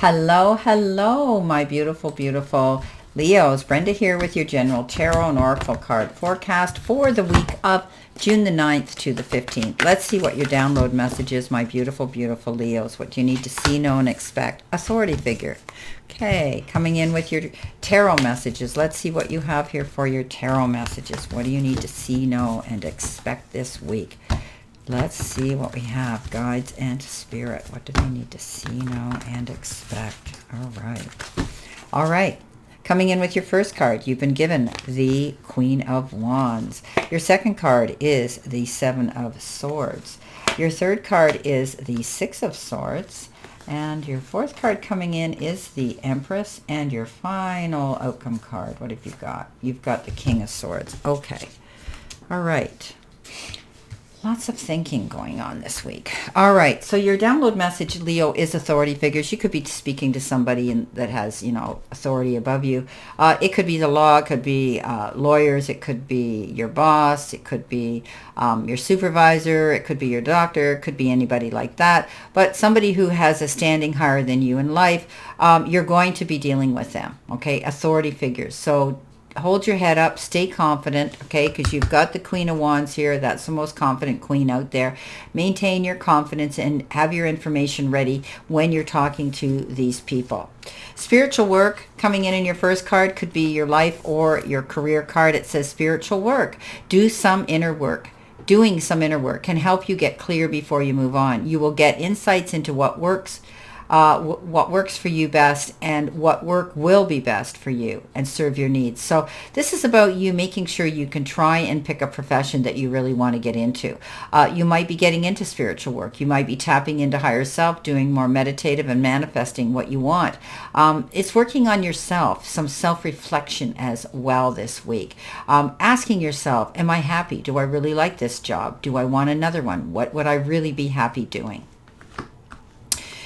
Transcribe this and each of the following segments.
Hello, hello, my beautiful, beautiful Leos. Brenda here with your general tarot and oracle card forecast for the week of June the 9th to the 15th. Let's see what your download message is, my beautiful, beautiful Leos. What do you need to see, know, and expect? Authority figure. Okay, coming in with your tarot messages. Let's see what you have here for your tarot messages. What do you need to see, know, and expect this week? Let's see what we have. Guides and spirit. What do they need to see, know, and expect? All right. All right. Coming in with your first card, you've been given the Queen of Wands. Your second card is the Seven of Swords. Your third card is the Six of Swords. And your fourth card coming in is the Empress. And your final outcome card, what have you got? You've got the King of Swords. Okay. All right. Lots of thinking going on this week. All right. So your download message, Leo, is authority figures. You could be speaking to somebody that has, authority above you. It could be the law. It could be lawyers. It could be your boss. It could be your supervisor. It could be your doctor. It could be anybody like that. But somebody who has a standing higher than you in life, you're going to be dealing with them. Okay. Authority figures. So hold your head up, stay confident, okay, because you've got the Queen of Wands here. That's the most confident queen out there. Maintain your confidence and have your information ready when you're talking to these people. Spiritual work coming in your first card could be your life or your career card. It says spiritual work. Do some inner work. Doing some inner work can help you get clear before you move on. You will get insights into what works for you best and what work will be best for you and serve your needs. So this is about you making sure you can try and pick a profession that you really want to get into. You might be getting into spiritual work. You might be tapping into higher self, doing more meditative and manifesting what you want. It's working on yourself, some self-reflection as well this week. Asking yourself, am I happy? Do I really like this job? Do I want another one? What would I really be happy doing?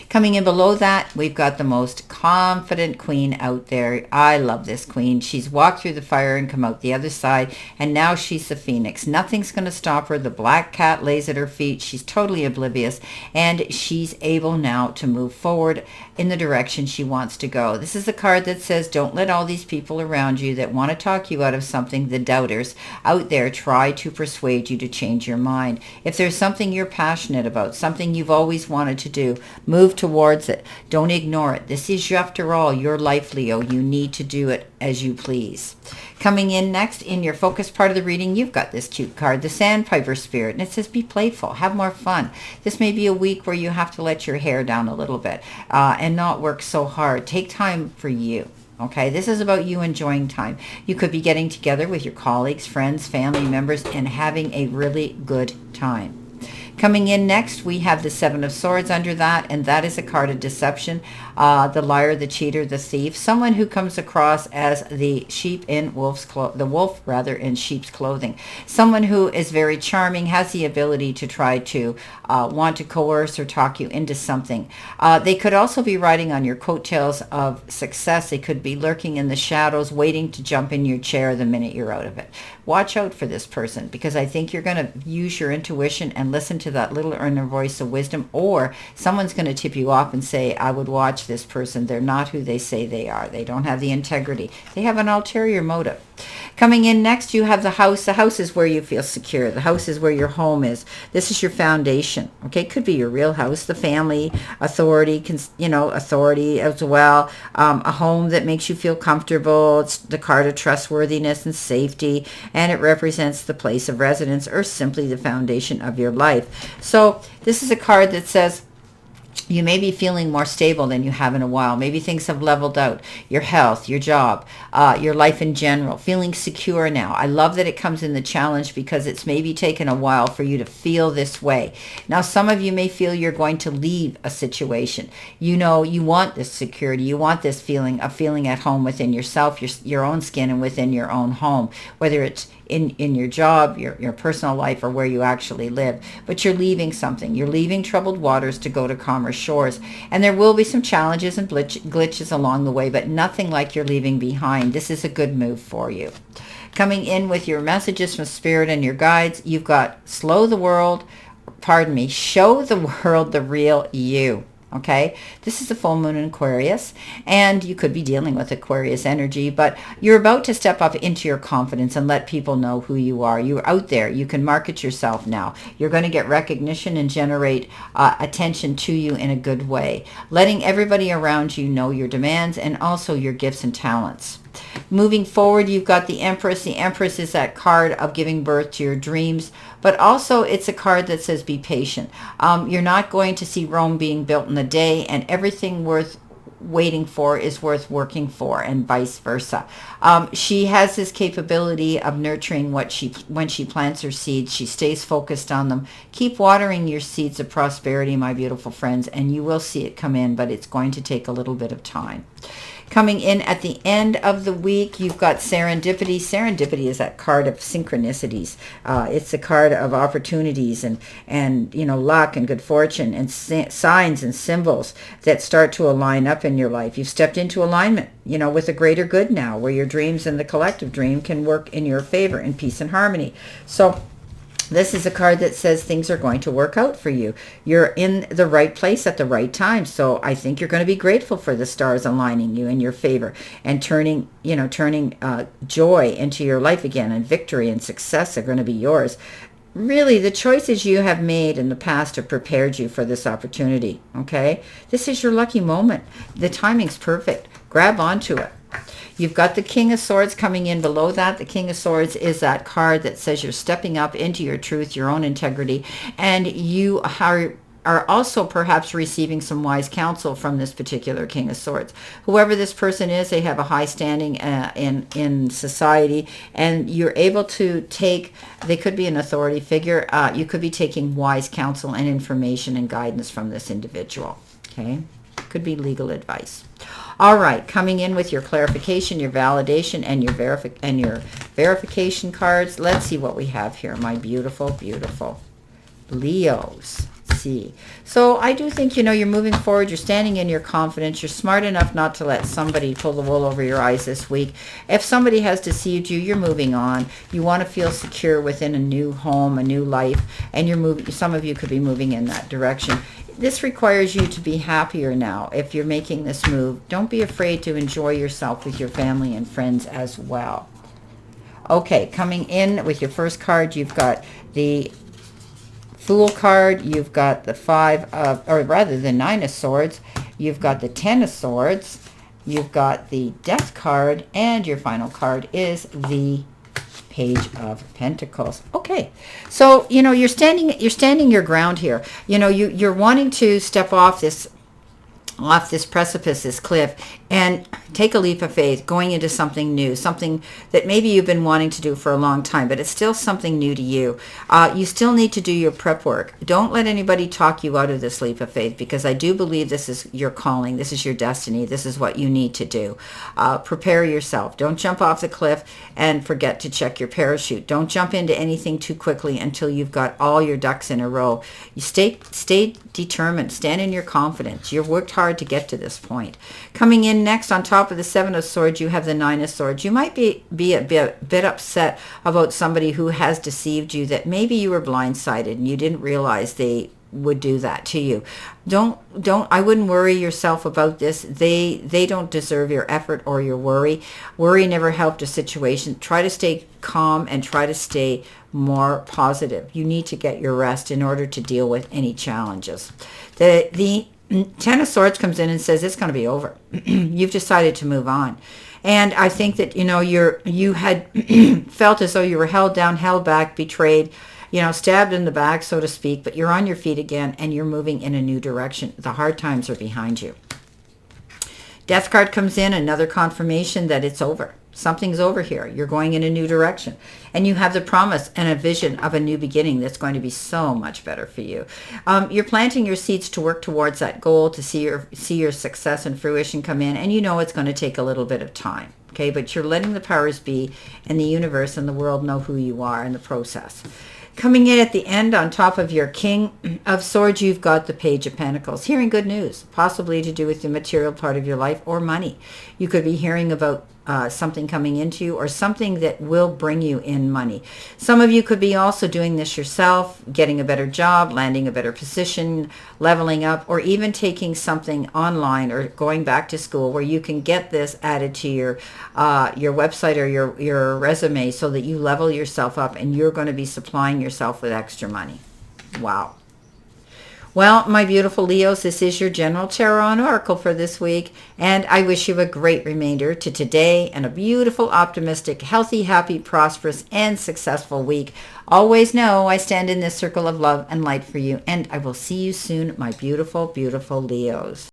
Coming in below that, we've got the most confident queen out there. I love this queen. She's walked through the fire and come out the other side, and now she's the phoenix. Nothing's going to stop her. The black cat lays at her feet. She's totally oblivious, and she's able now to move forward in the direction she wants to go. This is a card that says, don't let all these people around you that want to talk you out of something, the doubters out there, try to persuade you to change your mind. If there's something you're passionate about, something you've always wanted to do, move towards it. Don't ignore it. This is, after all, your life, Leo. You need to do it as you please. Coming in next in your focus part of the reading, you've got this cute card, the Sandpiper Spirit, and it says be playful, have more fun. This may be a week where you have to let your hair down a little bit and not work so hard. Take time for you. Okay, this is about you enjoying time. You could be getting together with your colleagues, friends, family members, and having a really good time. Coming in next, we have the Seven of Swords under that, and that is a card of deception. The liar, the cheater, the thief, someone who comes across as the sheep in the wolf in sheep's clothing. Someone who is very charming, has the ability to try to want to coerce or talk you into something. They could also be riding on your coattails of success. They could be lurking in the shadows, waiting to jump in your chair the minute you're out of it. Watch out for this person, because I think you're going to use your intuition and listen to that little inner voice of wisdom, or someone's going to tip you off and say, I would watch this person. They're not who they say they are. They don't have the integrity. They have an ulterior motive. Coming in next, you have the house. The house is where you feel secure. The house is where your home is. This is your foundation. Okay, it could be your real house, the family, authority, authority as well. A home that makes you feel comfortable. It's the card of trustworthiness and safety, and it represents the place of residence or simply the foundation of your life. So this is a card that says, you may be feeling more stable than you have in a while. Maybe things have leveled out. Your health, your job, your life in general. Feeling secure now. I love that it comes in the challenge because it's maybe taken a while for you to feel this way. Now, some of you may feel you're going to leave a situation. You want this security. You want this feeling of feeling at home within yourself, your own skin, and within your own home, whether it's in your job, your personal life, or where you actually live. But you're leaving something. You're leaving troubled waters to go to calmer shores. And there will be some challenges and glitches along the way, but nothing like you're leaving behind. This is a good move for you. Coming in with your messages from Spirit and your guides, you've got show the world the real you. Okay, this is a full moon in Aquarius, and you could be dealing with Aquarius energy, but you're about to step up into your confidence and let people know who you are. You're out there. You can market yourself now. You're going to get recognition and generate attention to you in a good way, letting everybody around you know your demands and also your gifts and talents. Moving forward, you've got the Empress. The Empress is that card of giving birth to your dreams, but also it's a card that says be patient. You're not going to see Rome being built in a day, and everything worth waiting for is worth working for, and vice versa. She has this capability of nurturing when she plants her seeds. She stays focused on them. Keep watering your seeds of prosperity, my beautiful friends, and you will see it come in, but it's going to take a little bit of time. Coming in at the end of the week, you've got serendipity. Serendipity is that card of synchronicities. It's a card of opportunities and luck and good fortune and signs and symbols that start to align up in your life. You've stepped into alignment, with a greater good now, where your dreams and the collective dream can work in your favor in peace and harmony. So this is a card that says things are going to work out for you. You're in the right place at the right time. So I think you're going to be grateful for the stars aligning you in your favor and turning joy into your life again, and victory and success are going to be yours. Really, the choices you have made in the past have prepared you for this opportunity, okay? This is your lucky moment. The timing's perfect. Grab onto it. You've got the King of Swords coming in below that. The King of Swords is that card that says you're stepping up into your truth, your own integrity, and you are also perhaps receiving some wise counsel from this particular King of Swords. Whoever this person is, they have a high standing in society, and you're able to take, they could be an authority figure, you could be taking wise counsel and information and guidance from this individual, okay? Could be legal advice. All right, coming in with your clarification, your validation, and your verification cards. Let's see what we have here, my beautiful, beautiful Leos. See. So I do think, you're moving forward. You're standing in your confidence. You're smart enough not to let somebody pull the wool over your eyes this week. If somebody has deceived you, you're moving on. You want to feel secure within a new home, a new life, and you're moving. Some of you could be moving in that direction. This requires you to be happier now. If you're making this move, don't be afraid to enjoy yourself with your family and friends as well. Okay, coming in with your first card, you've got the Fool card, you've got the the Nine of Swords, you've got the Ten of Swords, you've got the Death card, and your final card is the Page of Pentacles. Okay, so you're standing your ground here. You're wanting to step off this precipice, this cliff, and take a leap of faith, going into something new, something that maybe you've been wanting to do for a long time, but it's still something new to you. You still need to do your prep work. Don't let anybody talk you out of this leap of faith, because I do believe this is your calling. This is your destiny. This is what you need to do. Prepare yourself. Don't jump off the cliff and forget to check your parachute. Don't jump into anything too quickly until you've got all your ducks in a row. You stay determined. Stand in your confidence. You've worked hard to get to this point. Coming in next, on top of the Seven of Swords, you have the Nine of Swords. You might be a bit upset about somebody who has deceived you, that maybe you were blindsided and you didn't realize they would do that to you. I wouldn't worry yourself about this. They don't deserve your effort or your worry. Worry never helped a situation. Try to stay calm and try to stay more positive. You need to get your rest in order to deal with any challenges. The Ten of Swords comes in and says it's going to be over. You've decided to move on. And I think that, you had felt as though you were held down, held back, betrayed, stabbed in the back, so to speak, but you're on your feet again and you're moving in a new direction. The hard times are behind you. Death card comes in, another confirmation that it's over. Something's over here. You're going in a new direction. And you have the promise and a vision of a new beginning that's going to be so much better for you. You're planting your seeds to work towards that goal, to see your success and fruition come in. And it's going to take a little bit of time. Okay, but you're letting the powers be and the universe and the world know who you are in the process. Coming in at the end, on top of your King of Swords, you've got the Page of Pentacles. Hearing good news, possibly to do with the material part of your life or money. You could be hearing about something coming into you, or something that will bring you in money. Some of you could be also doing this yourself, getting a better job, landing a better position, leveling up, or even taking something online or going back to school where you can get this added to your website or your resume so that you level yourself up and you're going to be supplying yourself with extra money. Wow. Well, my beautiful Leos, this is your General Tarot and Oracle for this week, and I wish you a great remainder to today and a beautiful, optimistic, healthy, happy, prosperous, and successful week. Always know I stand in this circle of love and light for you, and I will see you soon, my beautiful, beautiful Leos.